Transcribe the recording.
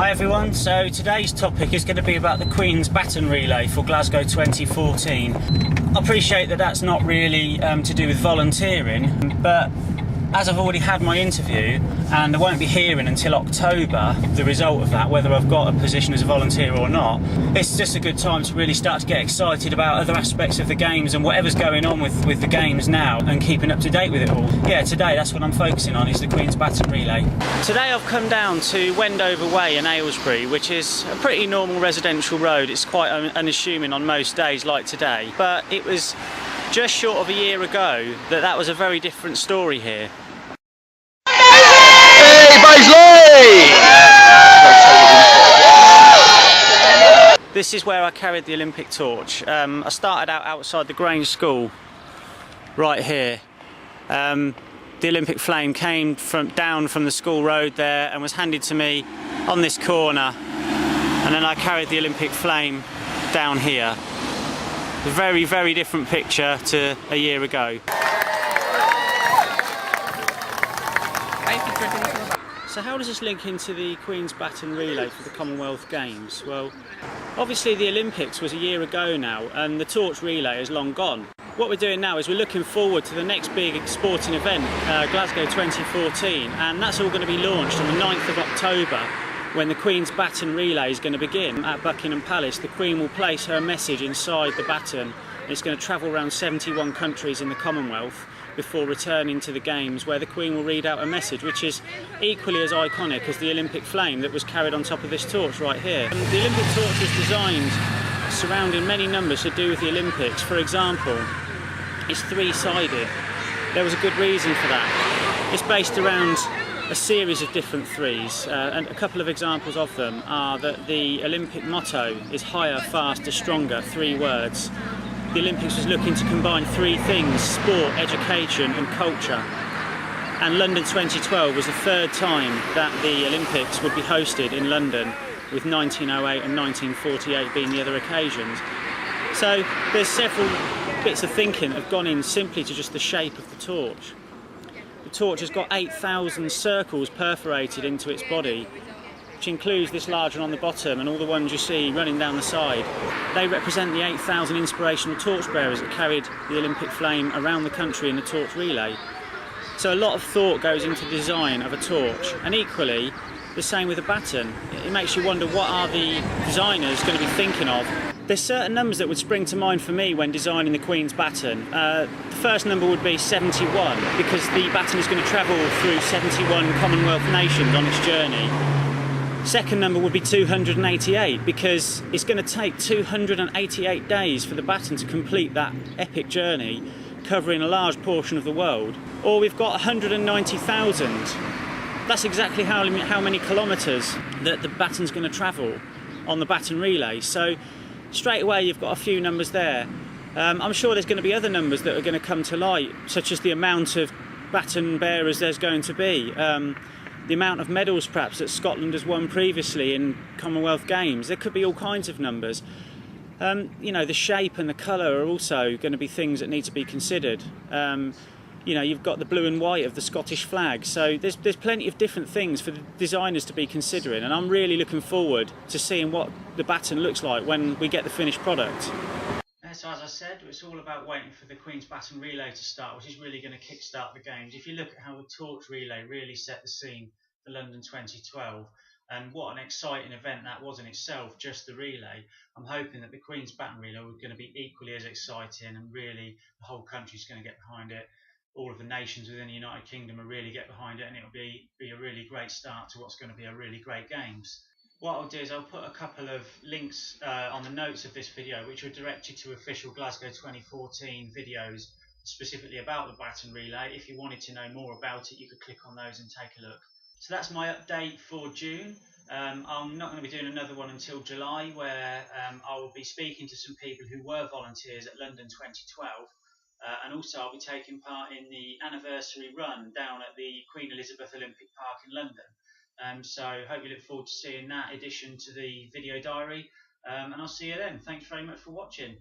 Hi everyone, so today's topic is going to be about the Queens Baton Relay for Glasgow 2014. I appreciate that that's not really to do with volunteering, but as I've already had my interview and I won't be hearing until October the result of that, whether I've got a position as a volunteer or not, it's just a good time to really start to get excited about other aspects of the games and whatever's going on with the games now and keeping up to date with it all. Yeah, today that's what I'm focusing on, is the Queens Baton Relay. Today I've come down to Wendover Way in Aylesbury, which is a pretty normal residential road. It's quite unassuming on most days like today, but it was just short of a year ago that was a very different story here. This is where I carried the Olympic torch. I started out outside the Grange School, right here. The Olympic flame came down from the school road there and was handed to me on this corner, and then I carried the Olympic flame down here. A very, very different picture to a year ago. So how does this link into the Queens Baton Relay for the Commonwealth Games? Well, obviously the Olympics was a year ago now and the torch relay is long gone. What we're doing now is we're looking forward to the next big sporting event, Glasgow 2014, and that's all going to be launched on the 9th of October when the Queen's Baton Relay is going to begin at Buckingham Palace. The Queen will place her message inside the baton. It's going to travel around 71 countries in the Commonwealth before returning to the Games, where the Queen will read out a message which is equally as iconic as the Olympic flame that was carried on top of this torch right here. The Olympic torch was designed surrounding many numbers to do with the Olympics. For example, it's three-sided. There was a good reason for that. It's based around a series of different threes, and a couple of examples of them are that the Olympic motto is higher, faster, stronger, 3 words. The Olympics was looking to combine 3 things: sport, education and culture. And London 2012 was the 3rd time that the Olympics would be hosted in London, with 1908 and 1948 being the other occasions. So there's several bits of thinking that have gone in simply to just the shape of the torch. The torch has got 8,000 circles perforated into its body, which includes this large one on the bottom and all the ones you see running down the side. They represent the 8,000 inspirational torchbearers that carried the Olympic flame around the country in the torch relay. So a lot of thought goes into the design of a torch, and equally the same with a baton. It makes you wonder, what are the designers going to be thinking of? There's certain numbers that would spring to mind for me when designing the Queen's Baton. The first number would be 71, because the baton is going to travel through 71 Commonwealth nations on its journey. Second number would be 288, because it's going to take 288 days for the baton to complete that epic journey, covering a large portion of the world. Or we've got 190,000. That's exactly how many kilometres that the baton's going to travel on the baton relay. So straight away you've got a few numbers there. I'm sure there's going to be other numbers that are going to come to light, such as the amount of baton bearers there's going to be. The amount of medals perhaps that Scotland has won previously in Commonwealth Games. There could be all kinds of numbers. You know, the shape and the colour are also going to be things that need to be considered. You know, you've got the blue and white of the Scottish flag, so there's plenty of different things for the designers to be considering, and I'm really looking forward to seeing what the baton looks like when we get the finished product. So as I said, it's all about waiting for the Queen's Baton Relay to start, which is really going to kick-start the Games. If you look at how the torch relay really set the scene for London 2012, and what an exciting event that was in itself, just the relay, I'm hoping that the Queen's Baton Relay are going to be equally as exciting, and really the whole country's going to get behind it. All of the nations within the United Kingdom will really get behind it, and it'll be a really great start to what's going to be a really great Games. What I'll do is I'll put a couple of links on the notes of this video, which will direct you to official Glasgow 2014 videos specifically about the Baton Relay. If you wanted to know more about it, you could click on those and take a look. So that's my update for June. I'm not going to be doing another one until July, where I will be speaking to some people who were volunteers at London 2012. And also I'll be taking part in the anniversary run down at the Queen Elizabeth Olympic Park in London. So hope you look forward to seeing that addition to the video diary, and I'll see you then. Thanks very much for watching.